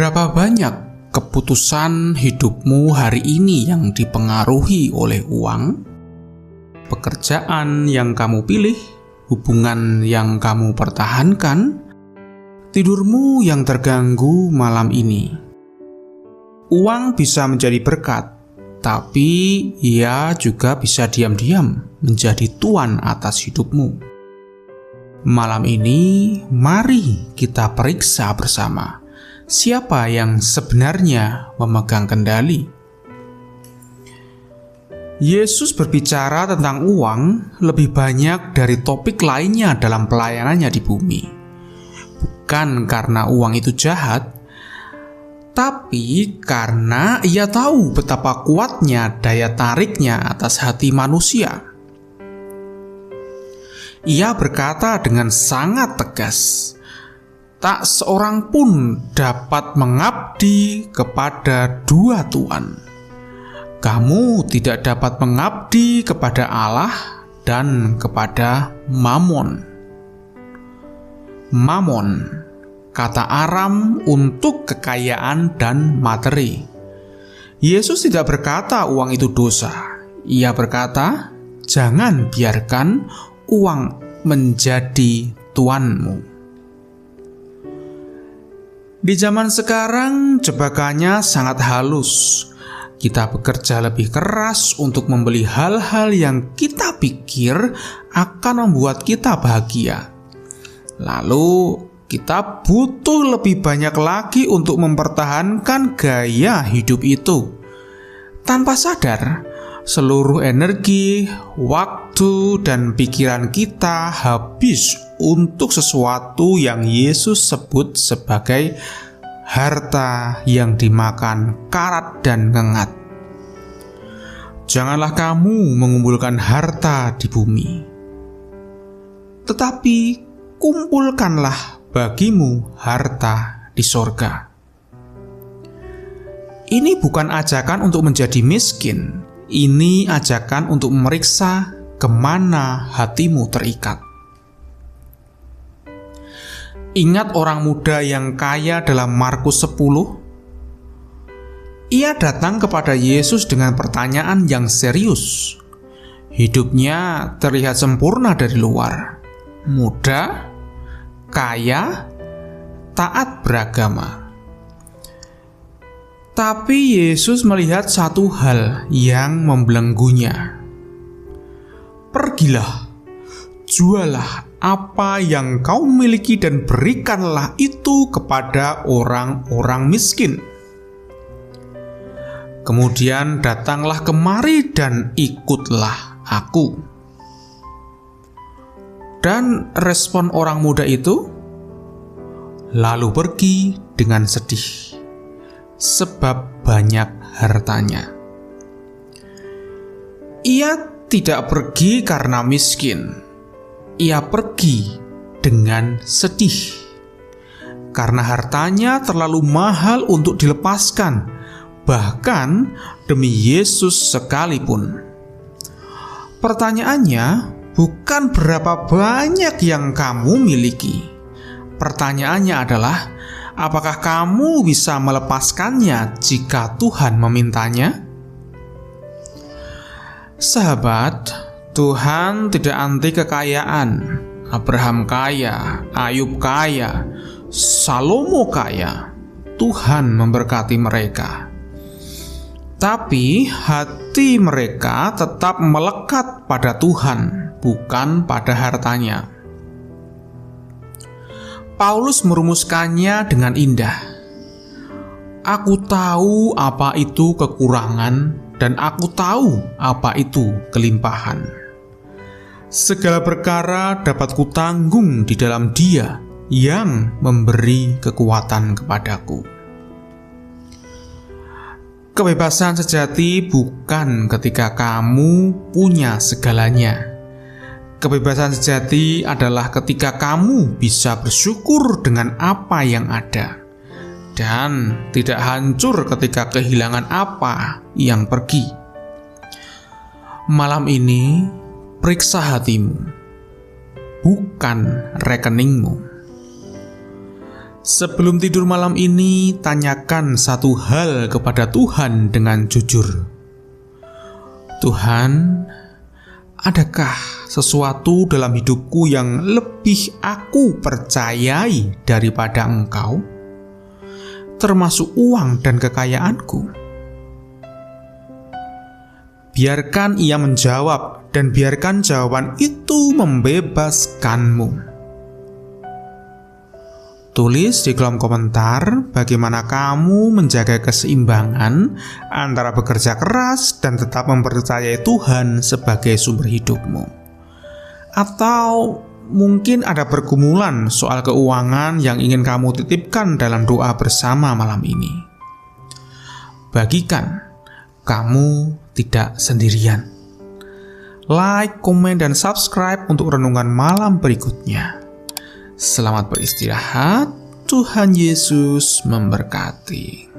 Berapa banyak keputusan hidupmu hari ini yang dipengaruhi oleh uang, pekerjaan yang kamu pilih, hubungan yang kamu pertahankan, tidurmu yang terganggu malam ini? Uang bisa menjadi berkat, tapi ia juga bisa diam-diam menjadi tuan atas hidupmu. Malam ini, mari kita periksa bersama siapa yang sebenarnya memegang kendali. Yesus berbicara tentang uang lebih banyak dari topik lainnya dalam pelayanannya di bumi. Bukan karena uang itu jahat, tapi karena ia tahu betapa kuatnya daya tariknya atas hati manusia. Ia berkata dengan sangat tegas, "Tak seorang pun dapat mengabdi kepada dua tuan. Kamu tidak dapat mengabdi kepada Allah dan kepada Mamon." Mamon, kata Aram untuk kekayaan dan materi. Yesus tidak berkata uang itu dosa. Ia berkata, jangan biarkan uang menjadi tuanmu. Di zaman sekarang, jebakannya sangat halus. Kita bekerja lebih keras untuk membeli hal-hal yang kita pikir akan membuat kita bahagia. Lalu, kita butuh lebih banyak lagi untuk mempertahankan gaya hidup itu. Tanpa sadar, seluruh energi, waktu, dan pikiran kita habis untuk sesuatu yang Yesus sebut sebagai harta yang dimakan karat dan ngengat. Janganlah kamu mengumpulkan harta di bumi, tetapi kumpulkanlah bagimu harta di sorga. Ini bukan ajakan untuk menjadi miskin. Ini ajakan untuk memeriksa kemana hatimu terikat. Ingat orang muda yang kaya dalam Markus 10? Ia datang kepada Yesus dengan pertanyaan yang serius. Hidupnya terlihat sempurna dari luar. Muda, kaya, taat beragama. Tapi Yesus melihat satu hal yang membelenggunya. Pergilah, jualah apa yang kau miliki dan berikanlah itu kepada orang-orang miskin. Kemudian datanglah kemari dan ikutlah aku. Dan respon orang muda itu, lalu pergi dengan sedih, sebab banyak hartanya. Ia tidak pergi karena miskin. Ia pergi dengan sedih karena hartanya terlalu mahal untuk dilepaskan, bahkan demi Yesus sekalipun. Pertanyaannya bukan berapa banyak yang kamu miliki. Pertanyaannya adalah, apakah kamu bisa melepaskannya jika Tuhan memintanya? Sahabat, Tuhan tidak anti kekayaan. Abraham kaya, Ayub kaya, Salomo kaya. Tuhan memberkati mereka. Tapi hati mereka tetap melekat pada Tuhan, bukan pada hartanya. Paulus merumuskannya dengan indah. Aku tahu apa itu kekurangan, dan aku tahu apa itu kelimpahan. Segala perkara dapat kutanggung di dalam Dia yang memberi kekuatan kepadaku. Kebebasan sejati bukan ketika kamu punya segalanya. Kebebasan sejati adalah ketika kamu bisa bersyukur dengan apa yang ada dan tidak hancur ketika kehilangan apa yang pergi. Malam ini, periksa hatimu, bukan rekeningmu. Sebelum tidur malam ini, tanyakan satu hal kepada Tuhan dengan jujur. Tuhan, adakah sesuatu dalam hidupku yang lebih aku percayai daripada Engkau, termasuk uang dan kekayaanku? Biarkan ia menjawab, dan biarkan jawaban itu membebaskanmu. Tulis di kolom komentar bagaimana kamu menjaga keseimbangan antara bekerja keras dan tetap mempercayai Tuhan sebagai sumber hidupmu. Atau mungkin ada pergumulan soal keuangan yang ingin kamu titipkan dalam doa bersama malam ini. Bagikan, kamu tidak sendirian. Like, komen, dan subscribe untuk renungan malam berikutnya. Selamat beristirahat, Tuhan Yesus memberkati.